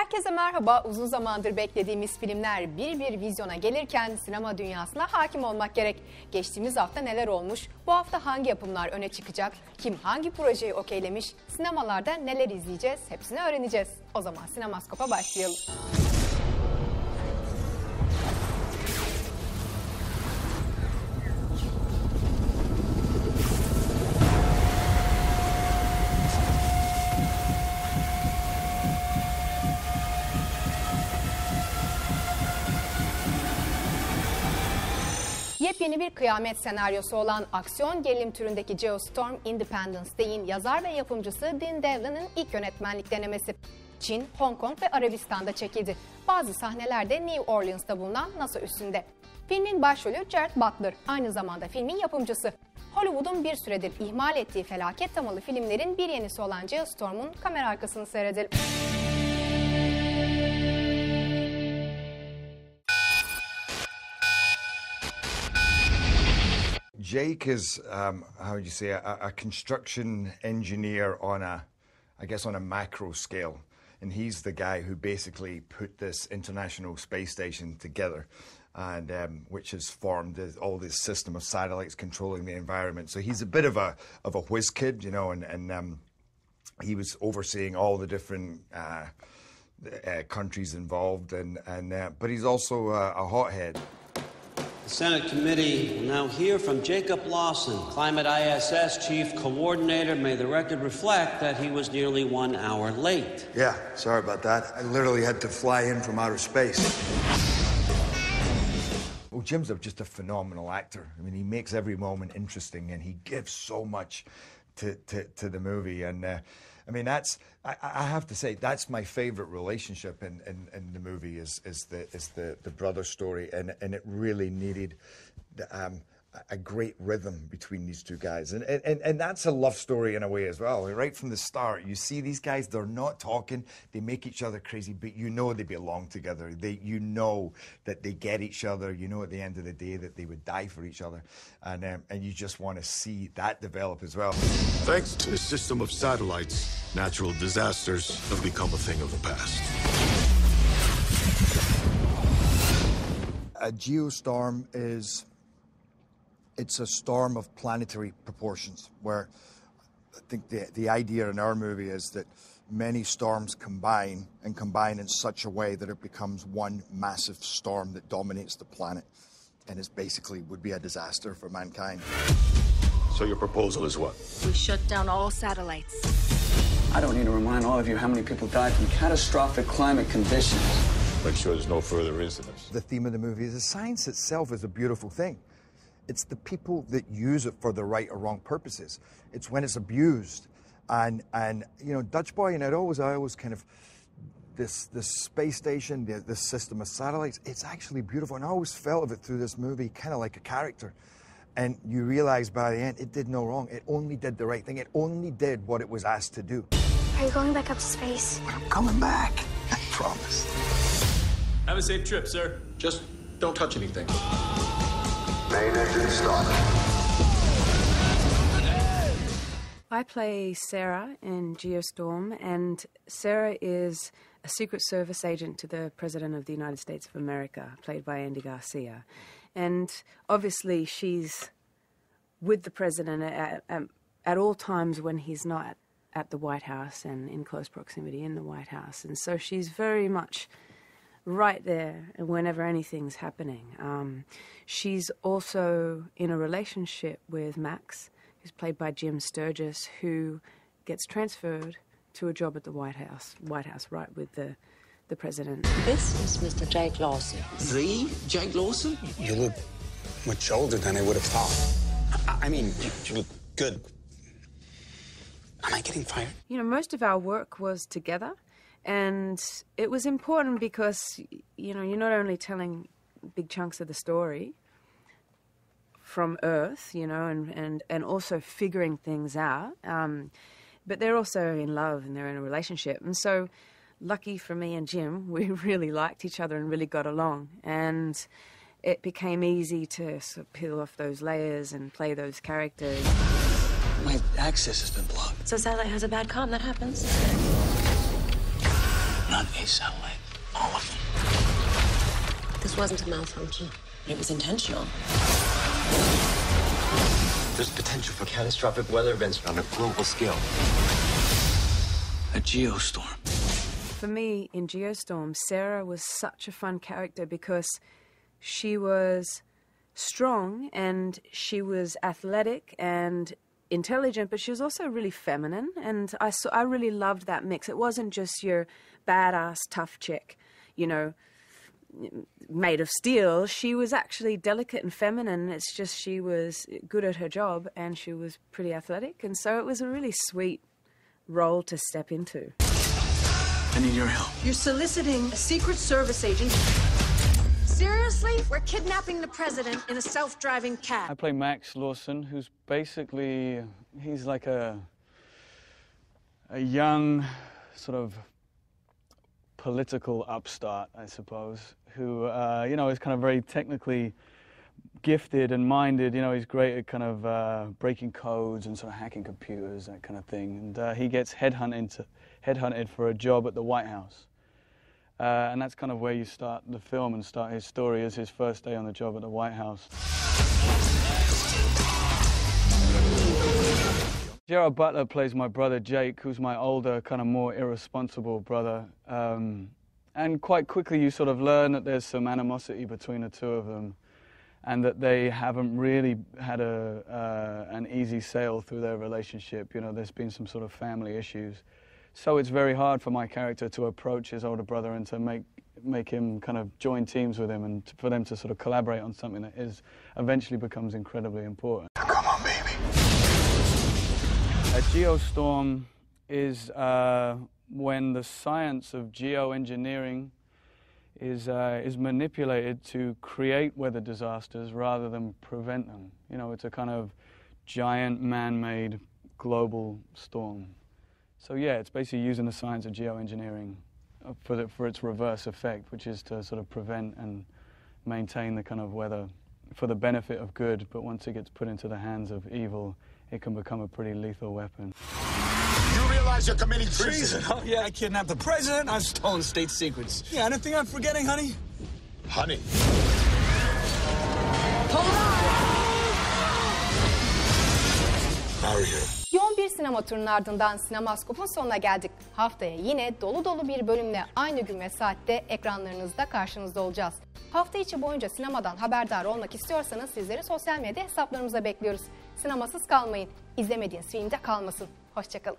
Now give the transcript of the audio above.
Herkese merhaba. Uzun zamandır beklediğimiz filmler bir bir vizyona gelirken sinema dünyasına hakim olmak gerek. Geçtiğimiz hafta neler olmuş? Bu hafta hangi yapımlar öne çıkacak? Kim hangi projeyi okeylemiş? Sinemalarda neler izleyeceğiz? Hepsini öğreneceğiz. O zaman Sinemaskop'a başlayalım. Yepyeni bir kıyamet senaryosu olan aksiyon gerilim türündeki Geostorm Independence Day'in yazar ve yapımcısı Dean Devlin'in ilk yönetmenlik denemesi. Çin, Hong Kong ve Arabistan'da çekildi. Bazı sahnelerde New Orleans'ta bulunan NASA üssünde. Filmin başrolü Gerard Butler, aynı zamanda filmin yapımcısı. Hollywood'un bir süredir ihmal ettiği felaket temalı filmlerin bir yenisi olan Geostorm'un kamera arkasını seyredelim. Jake is, how would you say, a construction engineer on on a macro scale. And he's the guy who basically put this International Space Station together, and which has formed all this system of satellites controlling the environment. So he's a bit of a whiz kid, you know, and he was overseeing all the different countries involved, but he's also a hothead. The Senate committee will now hear from Jacob Lawson, Climate ISS Chief Coordinator. May the record reflect that he was nearly 1 hour late. Yeah, sorry about that. I literally had to fly in from outer space. Well, Jim's just a phenomenal actor. I mean, he makes every moment interesting, and he gives so much to the movie. And I mean, I have to say, that's my favorite relationship in the movie is the brother story, and it really needed a great rhythm between these two guys, and that's a love story in a way as well. Right from the start, you see these guys, they're not talking, they make each other crazy, but you know they belong together. You know that they get each other. You know at the end of the day that they would die for each other, and you just want to see that develop as well. Thanks to a system of satellites, natural disasters have become a thing of the past. A geostorm it's a storm of planetary proportions, where I think the idea in our movie is that many storms combine in such a way that it becomes one massive storm that dominates the planet, and is basically would be a disaster for mankind. So your proposal is what? We shut down all satellites. I don't need to remind all of you how many people died from catastrophic climate conditions. Make sure there's no further incidents. The theme of the movie is the science itself is a beautiful thing. It's the people that use it for the right or wrong purposes. It's when it's abused, and you know, Dutch Boy, and I always kind of this space station, this system of satellites. It's actually beautiful, and I always felt of it through this movie, kind of like a character. And you realize by the end, it did no wrong. It only did the right thing. It only did what it was asked to do. Are you going back up to space? I'm coming back. I promise. Have a safe trip, sir. Just don't touch anything. Main engine start. I play Sarah in Geostorm, and Sarah is a Secret Service agent to the President of the United States of America, played by Andy Garcia. And obviously she's with the President at all times when he's not at the White House and in close proximity in the White House. And so she's very much right there whenever anything's happening. She's also in a relationship with Max, who's played by Jim Sturgis, who gets transferred to a job at the White House right with the President. This is Mr. Jake Lawson. The Jake Lawson? You look much older than I would have thought. I mean, you look good. Am I getting fired? You know, most of our work was together, and it was important because, you know, you're not only telling big chunks of the story from Earth, you know, and also figuring things out, but they're also in love and they're in a relationship. And so, lucky for me and Jim, we really liked each other and really got along. And it became easy to sort of peel off those layers and play those characters. My access has been blocked. So satellite has a bad comm, that happens. on a satellite. All of them. This wasn't a malfunction. It was intentional. There's potential for catastrophic weather events on a global scale. A geostorm. For me, in Geostorm, Sarah was such a fun character because she was strong and she was athletic and intelligent, but she was also really feminine, and I really loved that mix. It wasn't just your badass tough chick, you know, made of steel. She was actually delicate and feminine. It's just she was good at her job and she was pretty athletic, and so it was a really sweet role to step into. I need your help. You're soliciting a Secret Service agent. Seriously? We're kidnapping the president in a self-driving cab. I play Max Lawson, who's basically, he's like a young sort of political upstart, I suppose, who, you know, is kind of very technically gifted and minded. You know, he's great at kind of breaking codes and sort of hacking computers, that kind of thing. And he gets headhunted for a job at the White House. And that's kind of where you start the film and start his story, as his first day on the job at the White House. Gerard Butler plays my brother Jake, who's my older, kind of more irresponsible brother. And quite quickly you sort of learn that there's some animosity between the two of them, and that they haven't really had an easy sail through their relationship. You know, there's been some sort of family issues. So it's very hard for my character to approach his older brother and to make him kind of join teams with him, and for them to sort of collaborate on something that eventually becomes incredibly important. Come on, baby. A geostorm is when the science of geoengineering is manipulated to create weather disasters rather than prevent them. You know, it's a kind of giant man-made global storm. So yeah, it's basically using the science of geoengineering for its reverse effect, which is to sort of prevent and maintain the kind of weather for the benefit of good, but once it gets put into the hands of evil, it can become a pretty lethal weapon. You realize you're committing treason? Oh yeah, I kidnapped the president, I've stolen state secrets. Yeah, anything I'm forgetting, honey? Honey. Hold on! Out of here. Yoğun bir sinema turunun ardından Sinemaskop'un sonuna geldik. Haftaya yine dolu dolu bir bölümle aynı gün ve saatte ekranlarınızda karşınızda olacağız. Hafta içi boyunca sinemadan haberdar olmak istiyorsanız sizleri sosyal medya hesaplarımıza bekliyoruz. Sinemasız kalmayın. İzlemediğiniz filmde kalmasın. Hoşçakalın.